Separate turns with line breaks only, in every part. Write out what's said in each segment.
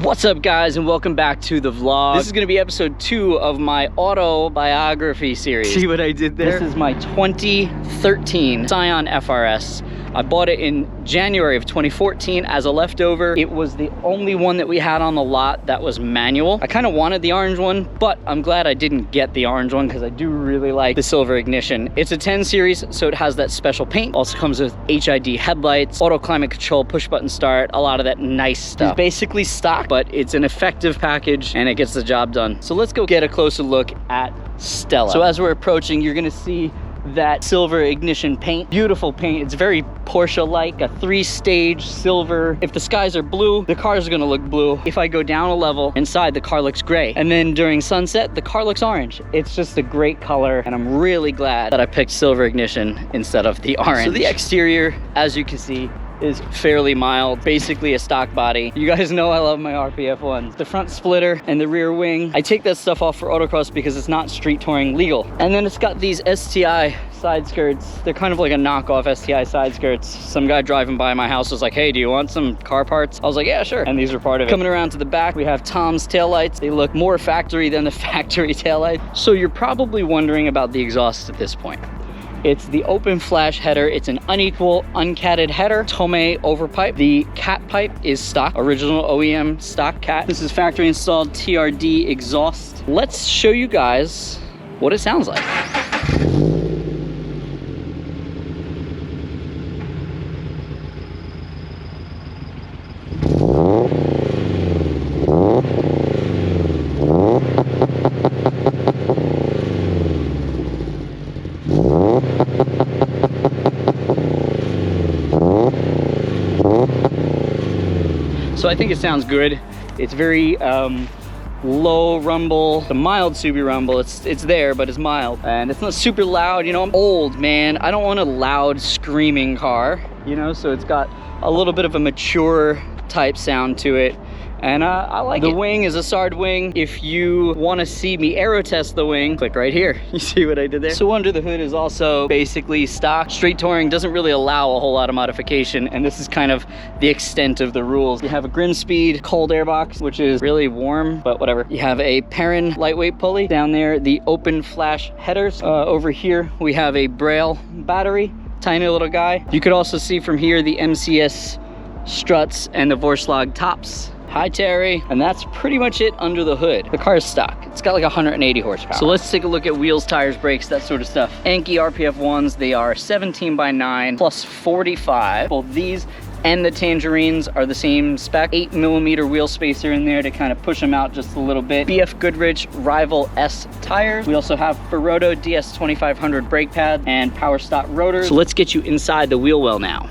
What's up, guys, and welcome back to the vlog. This is gonna be episode 2 of my autobiography series. See what I did there? This is my 2013 Scion FRS. I bought it in January of 2014 as a leftover. It was the only one that we had on the lot that was manual. I kind of wanted the orange one, but I'm glad I didn't get the orange one because I do really like the silver ignition. It's a 10 series, so it has that special paint. Also comes with HID headlights, auto climate control, push button start, a lot of that nice stuff. It's basically stock, but it's an effective package and it gets the job done. So let's go get a closer look at Stella. So as we're approaching, you're gonna see that silver ignition paint. Beautiful paint. It's very Porsche-like, a 3-stage silver. If the skies are blue, the car is gonna look blue. If I go down a level, inside the car looks gray. And then during sunset, the car looks orange. It's just a great color, and I'm really glad that I picked silver ignition instead of the orange. So the exterior, as you can see, is fairly mild, basically a stock body. You guys know I love my RPF ones. The front splitter and the rear wing, I take that stuff off for autocross because it's not street touring legal. And then it's got these STI side skirts. They're kind of like a knockoff STI side skirts. Some guy driving by my house was like, hey, do you want some car parts? I was like, yeah, sure. And these are part of it. Coming around to the back, we have Tom's taillights. They look more factory than the factory taillights. So you're probably wondering about the exhaust at this point. It's the open flash header. It's an unequal, uncatted header, Tomei overpipe. The cat pipe is stock, original OEM stock cat. This is factory installed TRD exhaust. Let's show you guys what it sounds like. So I think it sounds good. It's very low rumble, the mild Subi rumble. It's there, but it's mild. And it's not super loud. You know, I'm old, man. I don't want a loud screaming car, you know, so it's got a little bit of a mature type sound to it. And I like it. The wing is a SARD wing. If you want to see me aero test the wing, click right here. You see what I did there? So under the hood is also basically stock. Street touring doesn't really allow a whole lot of modification, and this is kind of the extent of the rules. You have a Grimspeed cold airbox, which is really warm, but whatever. You have a Perrin lightweight pulley. Down there, the open flash headers. Over here, we have a Braille battery, tiny little guy. You could also see from here the MCS struts and the Vorslag tops. Hi, Terry. And that's pretty much it under the hood. The car is stock. It's got like 180 horsepower. So let's take a look at wheels, tires, brakes, that sort of stuff. Anki RPF ones, they are 17x9 plus 45. Both these and the Tangerines are the same spec. 8mm wheel spacer in there to kind of push them out just a little bit. BF Goodrich Rival S tires. We also have Ferodo DS 2500 brake pad and power stock rotors. So let's get you inside the wheel well now.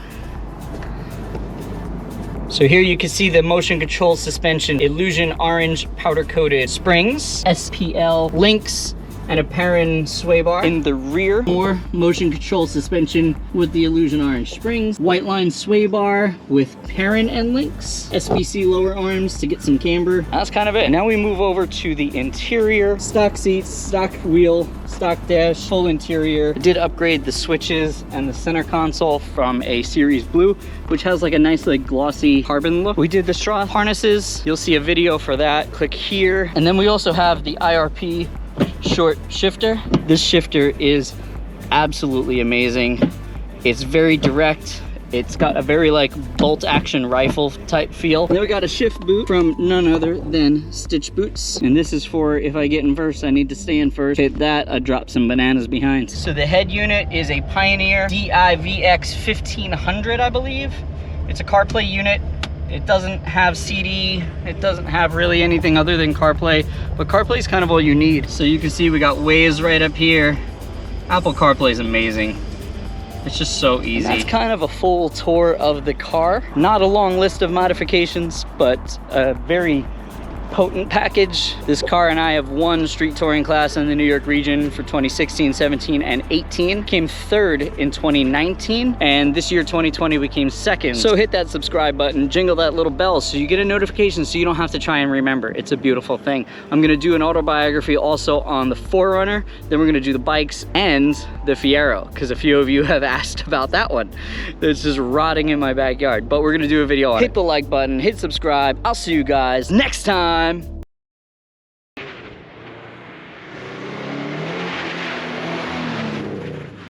So here you can see the motion control suspension, Illusion orange powder coated springs, SPL links, and a Perrin sway bar. In the rear, more motion control suspension with the Illusion orange springs, white line sway bar with Perrin and links, SBC lower arms to get some camber. That's kind of it. Now we move over to the interior. Stock seats, stock wheel, stock dash, full interior. I did upgrade the switches and the center console from a Series Blue, which has like a nice like glossy carbon look. We did the straw harnesses. You'll see a video for that. Click here. And then we also have the Irp Short Shifter. This shifter is absolutely amazing. It's very direct. It's got a very like bolt action rifle type feel. Then we got a shift boot from none other than Stitch Boots. And this is for if I get in first, I need to stay in first. Hit that, I drop some bananas behind. So the head unit is a Pioneer DIVX 1500, I believe. It's a CarPlay unit. It doesn't have CD, it doesn't have really anything other than CarPlay, but CarPlay is kind of all you need. So you can see we got Waze right up here. Apple CarPlay is amazing. It's just so easy. And that's kind of a full tour of the car. Not a long list of modifications, but a very potent package. This car and I have won street touring class in the New York region for 2016, 17, and 18. Came third in 2019, and this year, 2020, we came second. So hit that subscribe button, jingle that little bell so you get a notification so you don't have to try and remember. It's a beautiful thing. I'm gonna do an autobiography also on the 4Runner, then we're gonna do the bikes and the Fiero, because a few of you have asked about that one. It's just rotting in my backyard, but we're gonna do a video on it. Hit the like button, hit subscribe. I'll see you guys next time.